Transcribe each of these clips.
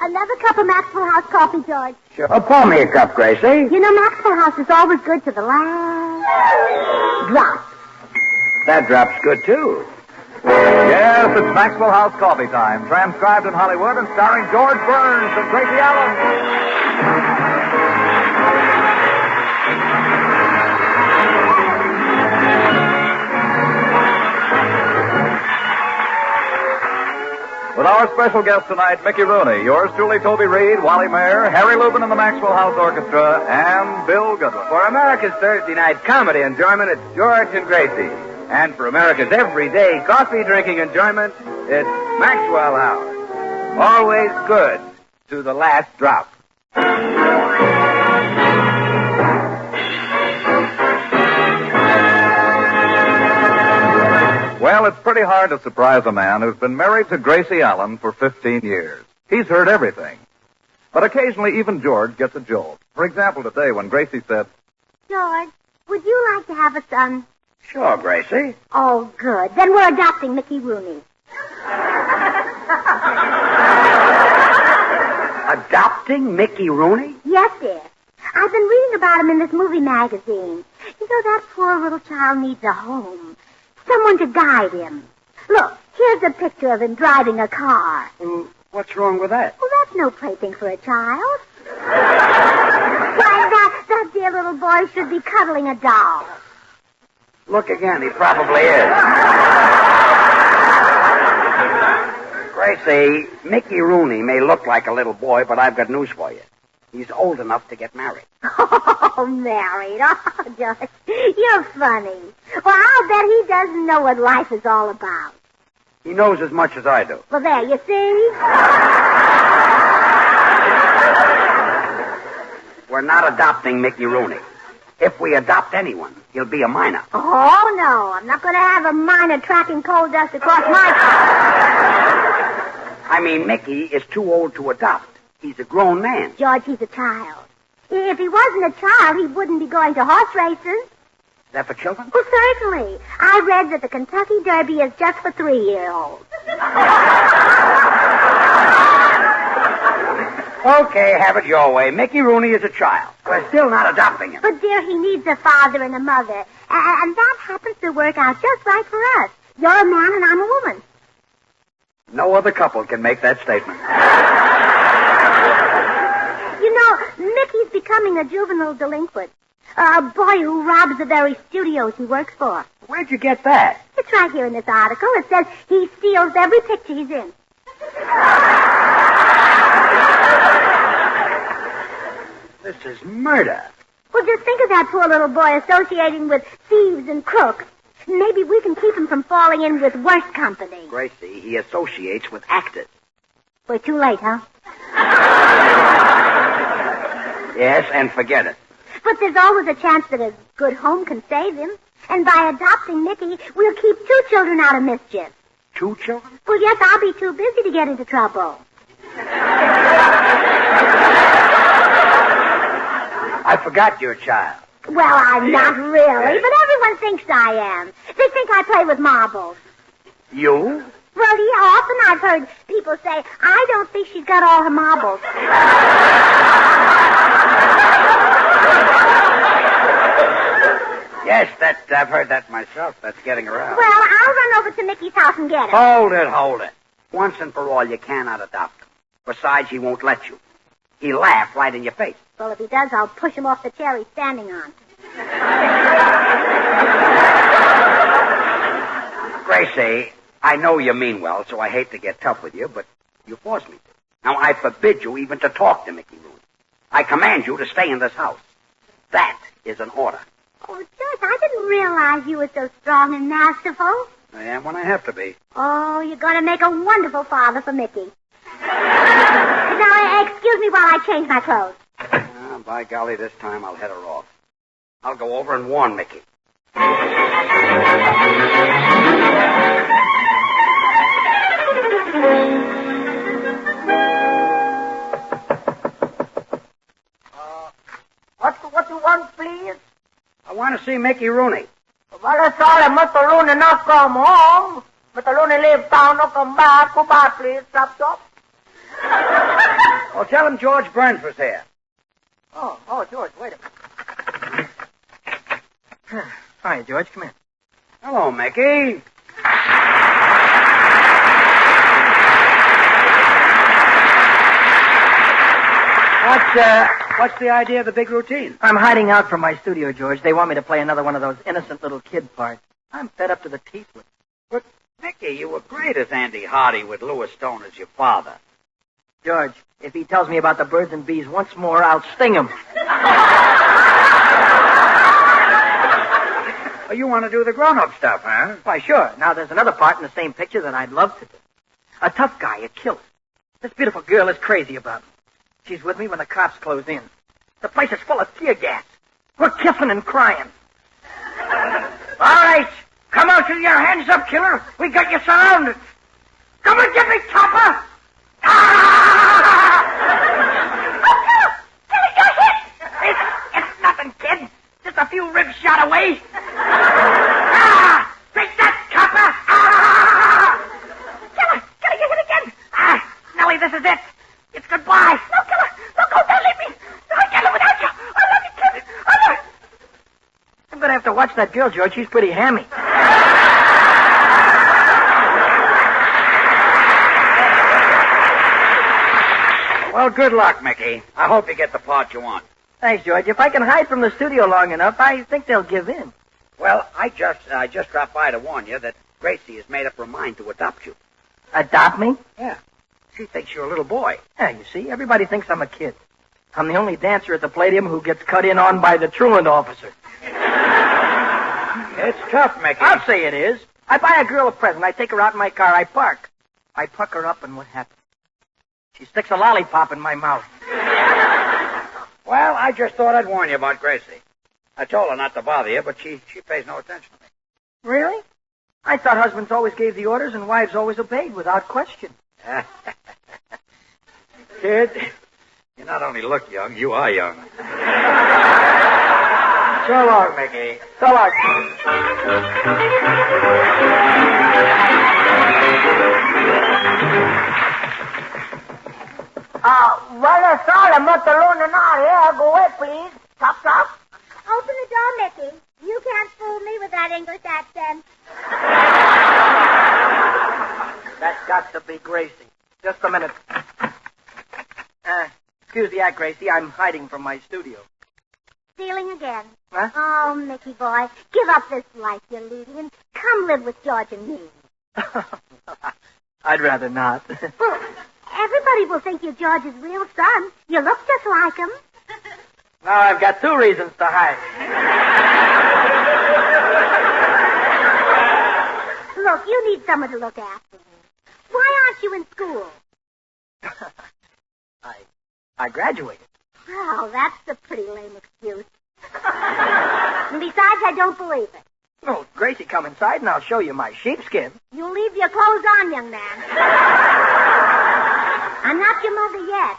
Another cup of Maxwell House coffee, George. Sure. Oh, pour me a cup, Gracie. You know, Maxwell House is always good to the last drop. That drop's good, too. Yes, it's Maxwell House Coffee Time, transcribed in Hollywood and starring George Burns and Gracie Allen. With our special guest tonight, Mickey Rooney, yours truly, Toby Reed, Wally Mayer, Harry Lubin and the Maxwell House Orchestra, and Bill Goodwin. For America's Thursday night comedy enjoyment, it's George and Gracie. And for America's everyday coffee-drinking enjoyment, it's Maxwell House. Always good to the last drop. Well, it's pretty hard to surprise a man who's been married to Gracie Allen for 15 years. He's heard everything. But occasionally, even George gets a jolt. For example, today when Gracie said, George, would you like to have a son? Sure, Gracie. Oh, good. Then we're adopting Mickey Rooney. Adopting Mickey Rooney? Yes, dear. I've been reading about him in this movie magazine. You know, that poor little child needs a home. Someone to guide him. Look, here's a picture of him driving a car. Well, what's wrong with that? Well, that's no plaything for a child. Why, that dear little boy should be cuddling a doll. Look again, he probably is. Gracie, Mickey Rooney may look like a little boy, but I've got news for you. He's old enough to get married. Oh, married. Oh, George, you're funny. Well, I'll bet he doesn't know what life is all about. He knows as much as I do. Well, there, you see? We're not adopting Mickey Rooney. If we adopt anyone, he'll be a minor. Oh, no. I'm not going to have a minor tracking coal dust across my car. I mean, Mickey is too old to adopt. He's a grown man. George, he's a child. If he wasn't a child, he wouldn't be going to horse races. Is that for children? Well, certainly. I read that the Kentucky Derby is just for 3-year-olds. Okay, have it your way. Mickey Rooney is a child. We're still not adopting him. But, dear, he needs a father and a mother. And that happens to work out just right for us. You're a man and I'm a woman. No other couple can make that statement. You know, Mickey's becoming a juvenile delinquent. A boy who robs the very studios he works for. Where'd you get that? It's right here in this article. It says he steals every picture he's in. This is murder. Well, just think of that poor little boy associating with thieves and crooks. Maybe we can keep him from falling in with worse company. Gracie, he associates with actors. We're too late, huh? Yes, and forget it. But there's always a chance that a good home can save him. And by adopting Mickey, we'll keep 2 children out of mischief. 2 children? Well, yes, I'll be too busy to get into trouble. I forgot your child. Well, I'm not really, but everyone thinks I am. They think I play with marbles. You? Well, yeah, often I've heard people say, I don't think she's got all her marbles. Yes, I've heard that myself. That's getting around. Well, I'll run over to Mickey's house and get her. Hold it. Once and for all, you cannot adopt him. Besides, he won't let you. He'll laugh right in your face. Well, if he does, I'll push him off the chair he's standing on. Gracie, I know you mean well, so I hate to get tough with you, but you forced me to. Now, I forbid you even to talk to Mickey Rooney. I command you to stay in this house. That is an order. Oh, George, I didn't realize you were so strong and masterful. I am when I have to be. Oh, you're going to make a wonderful father for Mickey. Now, excuse me while I change my clothes. By golly, this time I'll head her off. I'll go over and warn Mickey. What you want, please? I want to see Mickey Rooney. Well, sorry, Mr. Rooney not come home. Mr. Rooney leave town, not come back. Goodbye, please. Stop, stop. Well, tell him George Burns was here. Oh, George, wait a minute. Hi, George, come in. Hello, Mickey. What's the idea of the big routine? I'm hiding out from my studio, George. They want me to play another one of those innocent little kid parts. I'm fed up to the teeth with it. But, Mickey, you were great as Andy Hardy with Louis Stone as your father. George, if he tells me about the birds and bees once more, I'll sting him. Oh, you want to do the grown-up stuff, huh? Why, sure. Now, there's another part in the same picture that I'd love to do. A tough guy, a killer. This beautiful girl is crazy about me. She's with me when the cops close in. The place is full of tear gas. We're kissing and crying. All right. Come out with your hands up, killer. We got you surrounded. Come and get me, Topper. Ah! Oh, killer, you're hit. It's nothing, kid. Just a few ribs shot away. Ah! Take that, Topper. Ah! Killer, you're hit again. Ah, Nellie, this is it. It's goodbye. No, killer. No, don't leave me. No, I can't live without you. I love you, kid. I love you. I'm going to have to watch that girl, George. She's pretty hammy. Well, good luck, Mickey. I hope you get the part you want. Thanks, George. If I can hide from the studio long enough, I think they'll give in. Well, I just dropped by to warn you that Gracie has made up her mind to adopt you. Adopt me? Yeah. She thinks you're a little boy. Yeah, you see, everybody thinks I'm a kid. I'm the only dancer at the Palladium who gets cut in on by the truant officer. It's tough, Mickey. I'll say it is. I buy a girl a present. I take her out in my car. I park. I puck her up, and what happens? She sticks a lollipop in my mouth. Well, I just thought I'd warn you about Gracie. I told her not to bother you, but she pays no attention to me. Really? I thought husbands always gave the orders and wives always obeyed without question. Kid, you not only look young, you are young. So long, Mickey. So long. Buenas tardes, Mr. Luminaria. Go away, please. Top. Open the door, Mickey. You can't fool me with that English accent. That's got to be Gracie. Just a minute. Excuse the act, Gracie. I'm hiding from my studio. Stealing again. Huh? Oh, Mickey boy, give up this life you're leading and come live with George and me. I'd rather not. Well, everybody will think you're George's real son. You look just like him. Now I've got 2 reasons to hide. Look, you need someone to look after you. Why aren't you in school? I graduated. Well, that's a pretty lame excuse. And besides, I don't believe it. Oh, Gracie, come inside and I'll show you my sheepskin. You leave your clothes on, young man. I'm not your mother yet.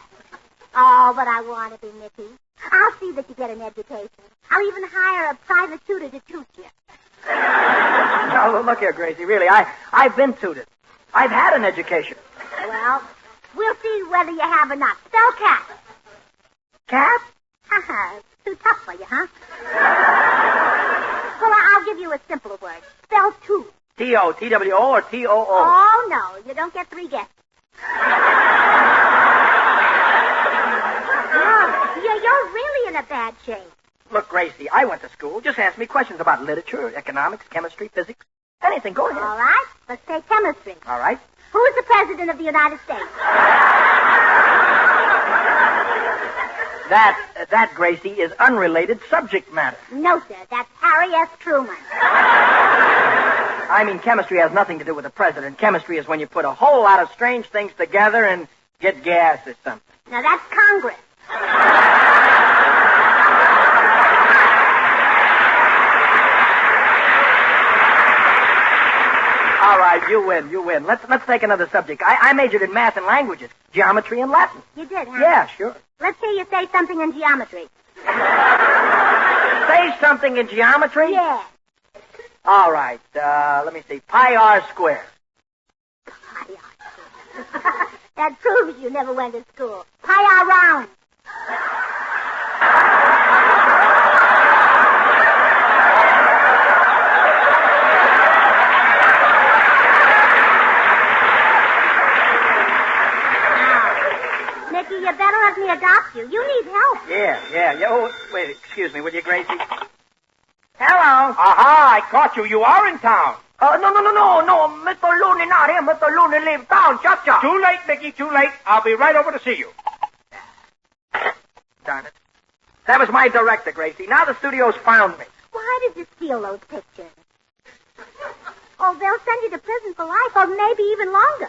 Oh, but I want to be, Mickey. I'll see that you get an education. I'll even hire a private tutor to tutor you. No, look here, Gracie, really, I've been tutored. I've had an education. Well, we'll see whether you have or not. Spell cat. Cat? Haha, it's too tough for you, huh? Well, I'll give you a simpler word. Spell two. T-O, T-W-O, or T-O-O? Oh, no, you don't get 3 guesses. You're really in a bad shape. Look, Gracie, I went to school. Just ask me questions about literature, economics, chemistry, physics, anything. Go ahead. All right, let's take chemistry. All right. Who's the president of the United States? That, Gracie, is unrelated subject matter. No, sir, that's Harry S. Truman. I mean, chemistry has nothing to do with the president. Chemistry is when you put a whole lot of strange things together and get gas or something. Now, that's Congress. All right, you win. Let's take another subject. I majored in math and languages, geometry and Latin. You did, huh? Yeah, sure. Let's hear you say something in geometry. Say something in geometry? Yeah. All right, let me see. Pi r squared. That proves you never went to school. Pie around. Nicky, you better let me adopt you. You need help. Yeah. Oh, wait, excuse me, will you, Gracie? Hello. Aha, I caught you. You are in town. No. Mr. Looney not here. Mr. Looney leave town. Cha-cha. Too late, Nicky, too late. I'll be right over to see you. Darn it. That was my director, Gracie. Now the studio's found me. Why did you steal those pictures? Oh, they'll send you to prison for life, or maybe even longer.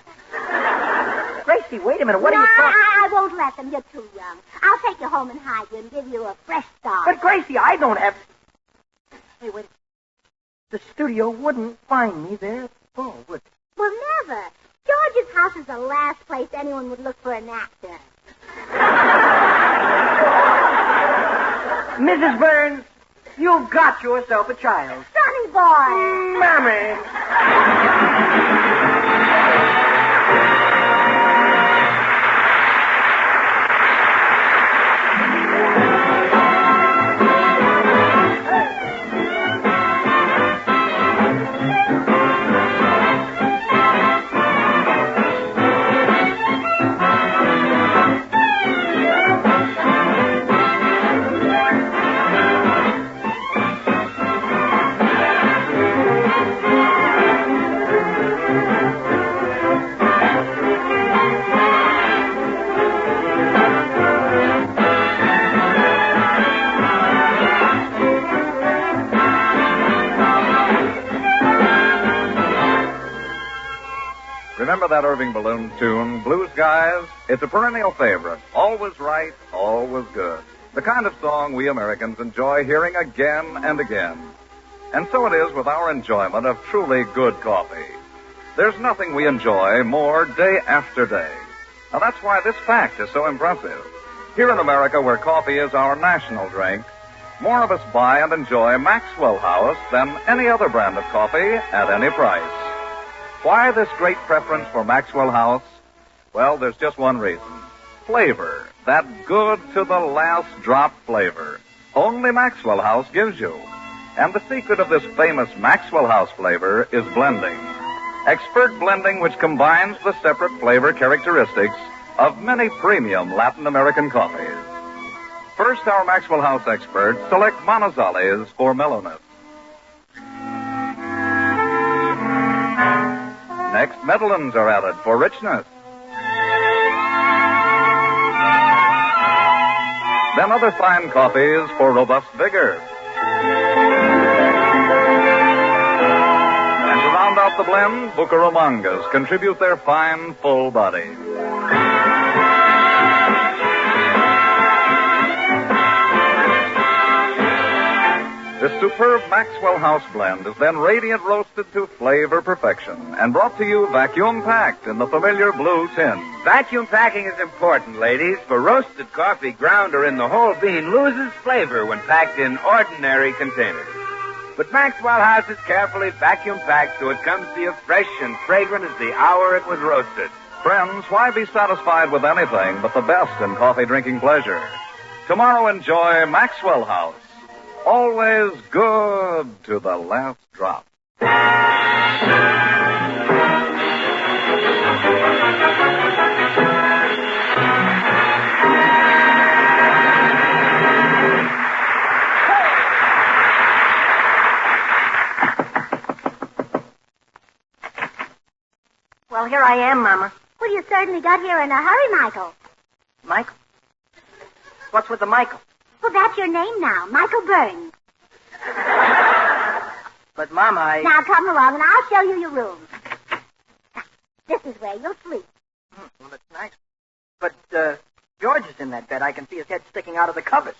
Gracie, wait a minute. What no, are you talking... I won't let them. You're too young. I'll take you home and hide you and give you a fresh start. But, Gracie, I don't have... Hey, wait. The studio wouldn't find me there. Oh, would it? Well, never. George's house is the last place anyone would look for an actor. Mrs. Burns, you've got yourself a child. Sonny boy. Mammy. Remember that Irving Balloon tune, Blue Skies? It's a perennial favorite. Always right, always good. The kind of song we Americans enjoy hearing again and again. And so it is with our enjoyment of truly good coffee. There's nothing we enjoy more day after day. Now that's why this fact is so impressive. Here in America, where coffee is our national drink, more of us buy and enjoy Maxwell House than any other brand of coffee at any price. Why this great preference for Maxwell House? Well, there's just one reason. Flavor. That good to the last drop flavor. Only Maxwell House gives you. And the secret of this famous Maxwell House flavor is blending. Expert blending which combines the separate flavor characteristics of many premium Latin American coffees. First, our Maxwell House experts select Manizales for mellowness. Next, Medellins are added for richness. Then other fine coffees for robust vigor. And to round out the blend, Bucaramangas contribute their fine, full body. This superb Maxwell House blend is then radiant roasted to flavor perfection and brought to you vacuum-packed in the familiar blue tin. Vacuum packing is important, ladies, for roasted coffee ground or in the whole bean loses flavor when packed in ordinary containers. But Maxwell House is carefully vacuum packed so it comes to you fresh and fragrant as the hour it was roasted. Friends, why be satisfied with anything but the best in coffee drinking pleasure? Tomorrow enjoy Maxwell House. Always good to the last drop. Well, here I am, Mama. Well, you certainly got here in a hurry, Michael. Michael? What's with the Michael? Well, that's your name now, Michael Burns. But, Mama, Now, come along, and I'll show you your room. This is where you'll sleep. Well, that's nice. But, George is in that bed. I can see his head sticking out of the covers.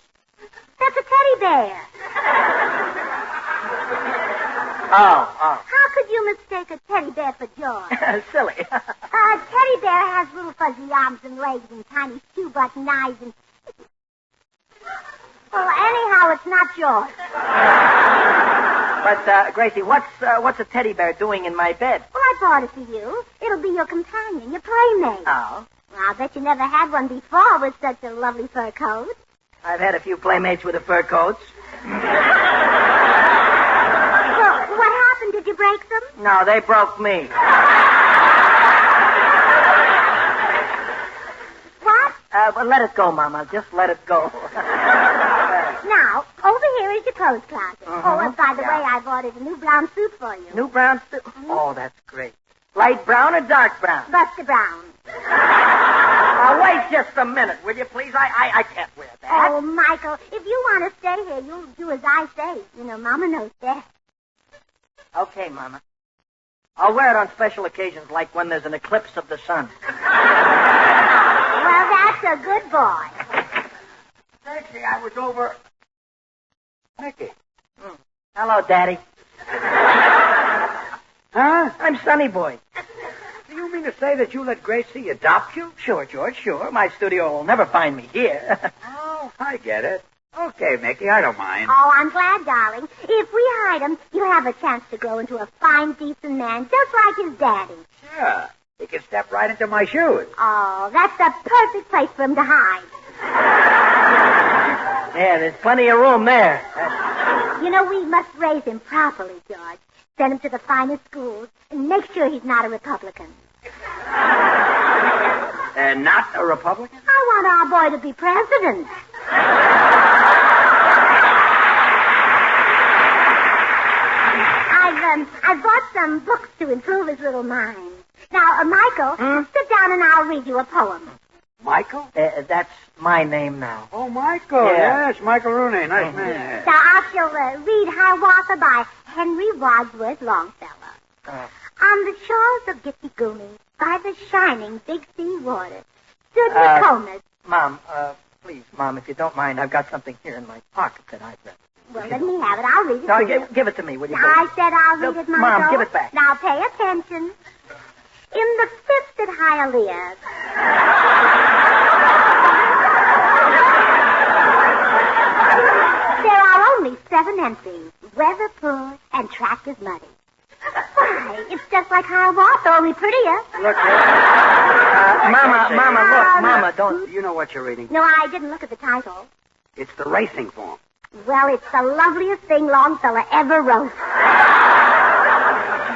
That's a teddy bear. Oh. How could you mistake a teddy bear for George? Silly. A teddy bear has little fuzzy arms and legs and tiny shoe-button eyes and... Well, anyhow, it's not yours. But, Gracie, what's a teddy bear doing in my bed? Well, I bought it for you. It'll be your companion, your playmate. Oh. Well, I'll bet you never had one before with such a lovely fur coat. I've had a few playmates with the fur coats. Well, what happened? Did you break them? No, they broke me. What? But let it go, Mama. Just let it go. Now, over here is your clothes closet. Uh-huh. Oh, and by the way, I've ordered a new brown suit for you. New brown suit? Oh, that's great. Light brown or dark brown? Buster Brown. Wait just a minute, will you, please? I can't wear that. Oh, Michael, if you want to stay here, you'll do as I say. You know, Mama knows best. Okay, Mama. I'll wear it on special occasions, like when there's an eclipse of the sun. Well, that's a good boy. Actually, I was over... Mickey. Hello, Daddy. Huh? I'm Sonny Boy. Do you mean to say that you let Gracie adopt you? Sure, George, sure. My studio will never find me here. Oh, I get it. Okay, Mickey, I don't mind. Oh, I'm glad, darling. If we hide him, you'll have a chance to grow into a fine, decent man, just like his daddy. Sure. He can step right into my shoes. Oh, that's the perfect place for him to hide. Yeah, there's plenty of room there. You know, we must raise him properly, George. Send him to the finest schools, and make sure he's not a Republican. Not a Republican? I want our boy to be president. I've bought some books to improve his little mind. Now, Michael, sit down and I'll read you a poem. Michael? That's my name now. Oh, Michael. Yeah. Yes, Michael Rooney. Nice man. Now, I shall read Hiawatha by Henry Wadsworth Longfellow. On the shores of Gitche-Gumee, by the shining Big Sea water, stood Nokomis. Mom, please, Mom, if you don't mind, I've got something here in my pocket that I've read. Well, let me have it. I'll read it No, to you. give it to me, will you? I said I'll read it, Michael. Mom, give it back. Now, pay attention. In the fifth at Hialeah, there are only 7 entries. Weather poor and track is muddy. Why, it's just like Hiawatha, only prettier. Look, Mama, look, Mama, don't... You know what you're reading? No, I didn't look at the title. It's the racing form. Well, it's the loveliest thing Longfellow ever wrote.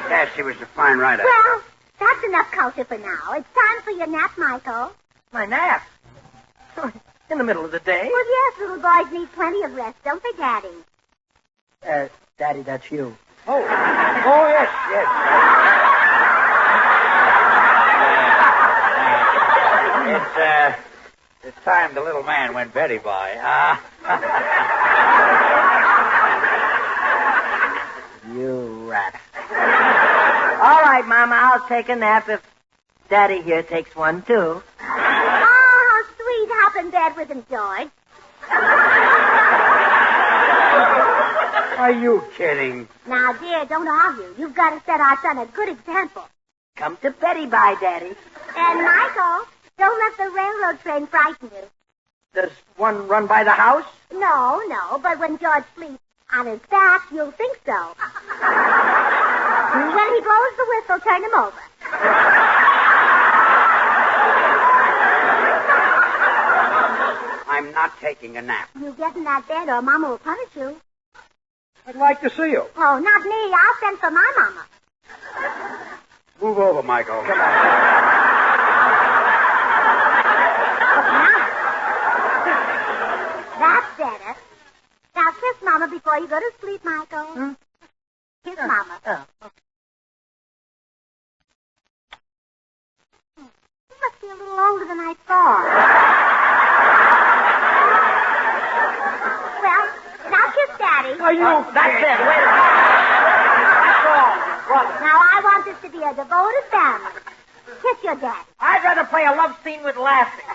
Yes, she was a fine writer. Well, that's enough culture for now. It's time for your nap, Michael. My nap? In the middle of the day? Well, yes, little boys need plenty of rest, don't they, Daddy? Daddy, that's you. Oh, yes. It's time the little man went Betty by. You rat. All right, Mama, I'll take a nap if Daddy here takes one, too. Oh, how sweet. Hop in bed with him, George. Are you kidding? Now, dear, don't argue. You've got to set our son a good example. Come to Betty by, Daddy. And, Michael, don't let the railroad train frighten you. Does one run by the house? No, but when George sleeps on his back, you'll think so. When he blows the whistle, turn him over. I'm not taking a nap. You get in that bed or Mama will punish you. I'd like to see you. Oh, not me. I'll send for my Mama. Move over, Michael. Come on. That's better. Now kiss Mama before you go to sleep, Michael. Kiss Mama. Oh. You must be a little older than I thought. Well, now kiss Daddy. Are you That's it. Wait a minute. Now I want this to be a devoted family. Kiss your dad. I'd rather play a love scene with laughing.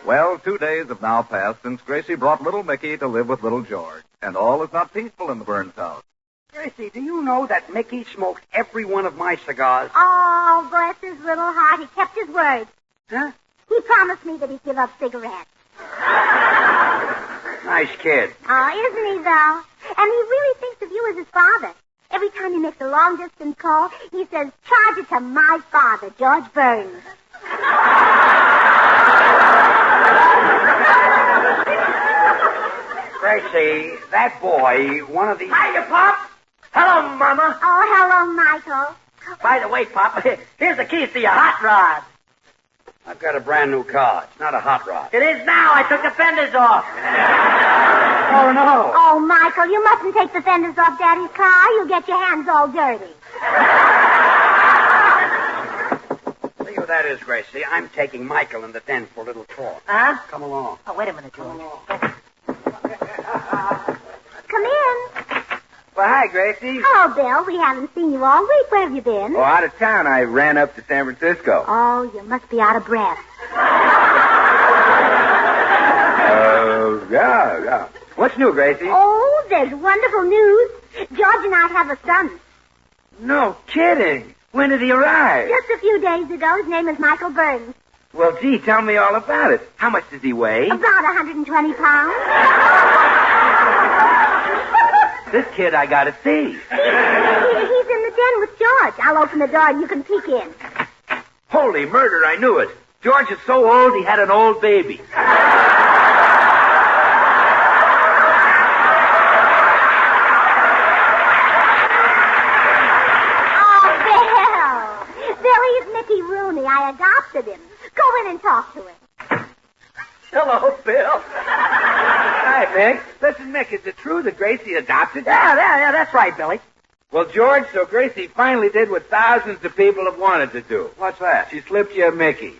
Well, 2 days have now passed since Gracie brought little Mickey to live with little George, and all is not peaceful in the Burns house. Gracie, do you know that Mickey smoked every one of my cigars? Oh, bless his little heart. He kept his word. Huh? He promised me that he'd give up cigarettes. Nice kid. Oh, isn't he, though? And he really thinks of you as his father. Every time he makes a long-distance call, he says, charge it to my father, George Burns. Gracie, that boy, one of these... Hiya, Pop. Hello, Mama. Oh, hello, Michael. By the way, Pop, here's the keys to your hot rod. I've got a brand new car. It's not a hot rod. It is now. I took the fenders off. Oh, no. Oh, Michael, you mustn't take the fenders off Daddy's car. You'll get your hands all dirty. See who that is, Gracie. I'm taking Michael in the den for a little talk. Huh? Come along. Oh, wait a minute, George. Come in. Well, hi, Gracie. Hello, Bill. We haven't seen you all week. Where have you been? Oh, out of town. I ran up to San Francisco. Oh, you must be out of breath. Yeah. What's new, Gracie? Oh, there's wonderful news. George and I have a son. No kidding. When did he arrive? Just a few days ago. His name is Michael Burns. Well, gee, tell me all about it. How much does he weigh? About 120 pounds. This kid I gotta see. He's in the den with George. I'll open the door and you can peek in. Holy murder, I knew it. George is so old he had an old baby. Billy's Mickey Rooney. I adopted him. Go in and talk to him. Hello, Bill. Hi, Mick. Listen, Mick, is it true that Gracie adopted you? Yeah, that's right, Billy. Well, George, so Gracie finally did what thousands of people have wanted to do. What's that? She slipped you a Mickey.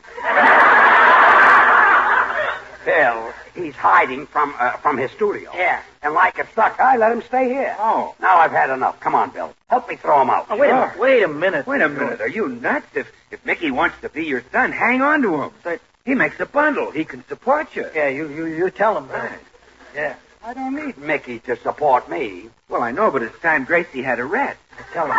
Bill, he's hiding from his studio. Yeah. And like a sucker, I let him stay here. Oh. Now I've had enough. Come on, Bill. Help me throw him out. Oh, wait a minute. Wait a minute. Are you nuts? If Mickey wants to be your son, hang on to him. He makes a bundle. He can support you. Yeah, you tell him. Right. Yeah. I don't need Mickey to support me. Well, I know, but it's time Gracie had a rest. Tell him.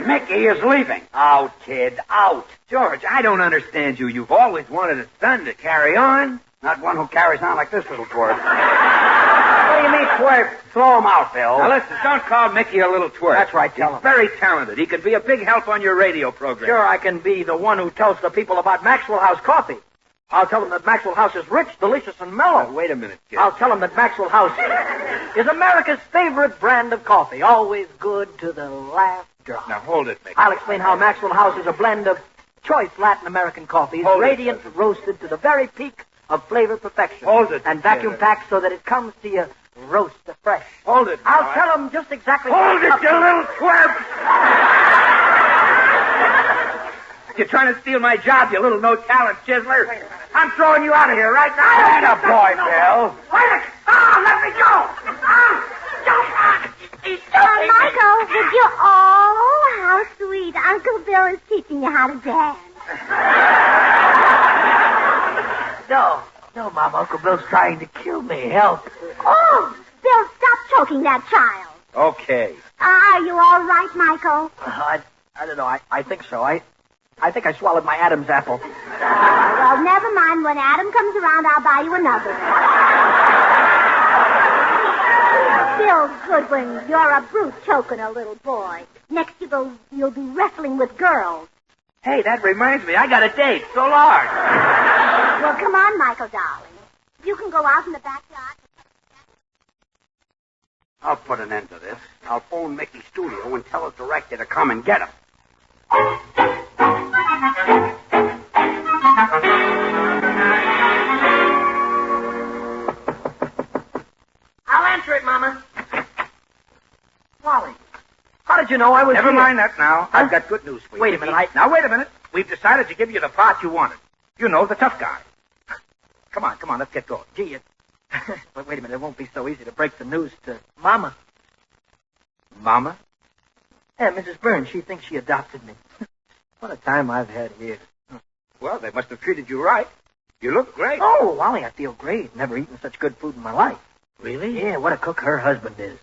Mickey is leaving. Out, kid, out. George, I don't understand you. You've always wanted a son to carry on. Not one who carries on like this little twerp. What do you mean, twerp? Throw him out, Bill. Now, listen, don't call Mickey a little twerp. That's right, tell He's him. very talented. He could be a big help on your radio program. Sure, I can be the one who tells the people about Maxwell House coffee. I'll tell them that Maxwell House is rich, delicious, and mellow. Now, wait a minute, kid. I'll tell them that Maxwell House is America's favorite brand of coffee, always good to the last drop. Now, hold it, Mickey. I'll explain how Maxwell House is a blend of choice Latin American coffees, Hold it, radiant, cousin. roasted to the very peak of flavor perfection. Hold it, and kid. vacuum packed so that it comes to you roast fresh. Hold it. I'll now. tell them just exactly. Hold it, you little twerp! You're trying to steal my job, you little no-talent chiseler. I'm throwing you out of here right now. Atta boy, Bill. Wait! Oh, let me go! Michael, did you? Oh, how sweet. Uncle Bill is teaching you how to dance. No, Mom. Uncle Bill's trying to kill me. Help. Oh, Bill, stop choking that child. Okay. Are you all right, Michael? I don't know. I think so. I think I swallowed my Adam's apple. Well, never mind. When Adam comes around, I'll buy you another. Feels good when you're a brute choking a little boy. Next you'll be wrestling with girls. Hey, that reminds me. I got a date. So long. Well, come on, Michael, darling. You can go out in the backyard. I'll put an end to this. I'll phone Mickey's studio and tell his director to come and get him. I'll answer it, Mama. Wally, how did you know I was Never here? mind that now. I've got good news for you. Wait a minute, Now, wait a minute. We've decided to give you the part you wanted. You know, the tough guy. Come on, let's get going. Gee, but wait a minute, it won't be so easy to break the news to Mama. Mama? Yeah, Mrs. Burns, she thinks she adopted me. What a time I've had here. Well, they must have treated you right. You look great. Oh, Wally, I feel great. Never eaten such good food in my life. Really? Yeah, what a cook her husband is.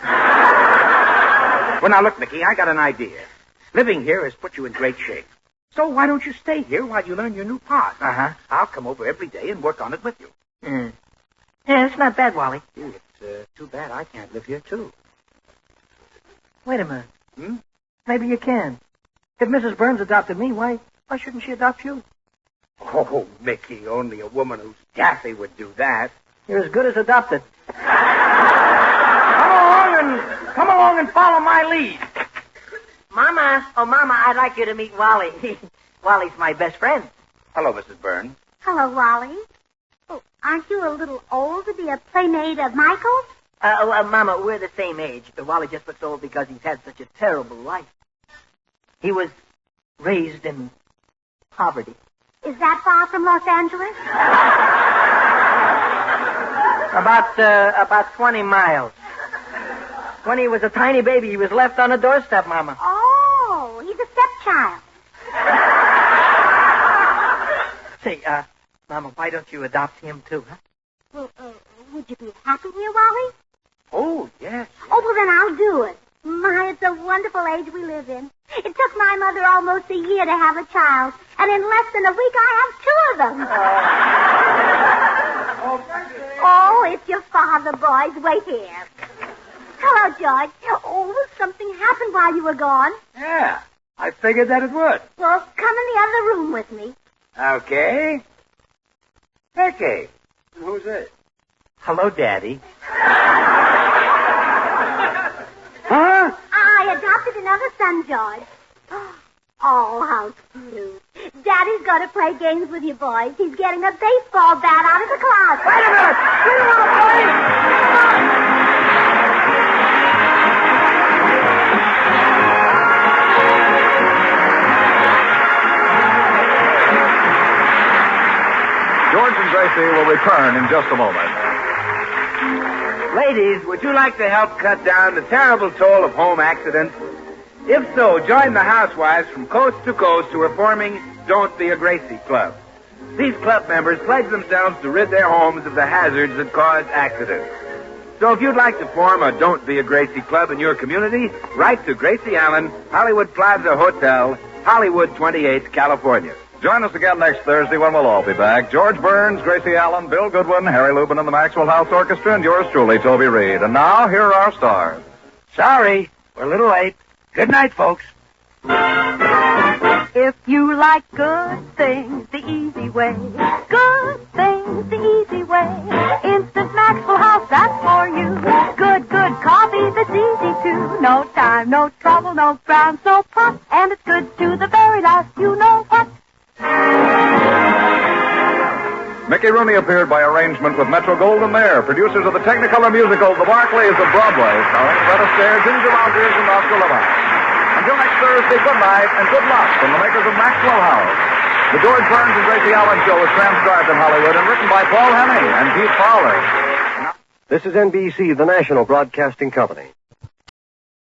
Well, now, look, Mickey, I got an idea. Living here has put you in great shape. So why don't you stay here while you learn your new part? Uh-huh. I'll come over every day and work on it with you. Yeah, it's not bad, Wally. Gee, it's too bad I can't live here, too. Wait a minute. Maybe you can. If Mrs. Burns adopted me, why shouldn't she adopt you? Oh, Mickey, only a woman who's daffy would do that. You're as good as adopted. Come along and follow my lead. Mama, I'd like you to meet Wally. Wally's my best friend. Hello, Mrs. Burns. Hello, Wally. Oh, aren't you a little old to be a playmate of Michael's? Mama, we're the same age. Wally just looks old because he's had such a terrible life. He was raised in poverty. Is that far from Los Angeles? About 20 miles. When he was a tiny baby, he was left on a doorstep, Mama. Oh, he's a stepchild. Say, Mama, why don't you adopt him too, huh? Well, would you be happy here, Wally? Oh, yes. Oh, well, then I'll do it. My, it's a wonderful age we live in. It took my mother almost a year to have a child, and in less than a week I have 2 of them. Oh, it's your father, boys. Wait here. Hello, George. Oh, something happened while you were gone. Yeah, I figured that it would. Well, come in the other room with me. Okay. Becky. Who's this? Hello, Daddy. Huh? I adopted another son, George. Oh, how cute. Daddy's going to play games with you boys. He's getting a baseball bat out of the closet. Wait a minute! You don't want to play? George and Gracie will return in just a moment. Ladies, would you like to help cut down the terrible toll of home accidents? If so, join the housewives from coast to coast who are forming Don't Be a Gracie Club. These club members pledge themselves to rid their homes of the hazards that cause accidents. So if you'd like to form a Don't Be a Gracie Club in your community, write to Gracie Allen, Hollywood Plaza Hotel, Hollywood 28th, California. Join us again next Thursday when we'll all be back. George Burns, Gracie Allen, Bill Goodwin, Harry Lubin, and the Maxwell House Orchestra, and yours truly, Toby Reed. And now, here are our stars. Sorry, we're a little late. Good night, folks. If you like good things the easy way, good things the easy way, Instant Maxwell House, that's for you. Good coffee that's easy too. No time, no trouble, no grounds, no pot, and it's good to the very last you know what. Mickey Rooney appeared by arrangement with Metro-Goldwyn-Mayer, producers of the Technicolor musical The Barclays of Broadway, starring Fred Astaire, Ginger Rogers, and Oscar Levant. Until next Thursday, good night and good luck from the makers of Maxwell House. The George Burns and Gracie Allen Show was transcribed in Hollywood and written by Paul Henning and Pete Fowler. This is NBC, the national broadcasting company.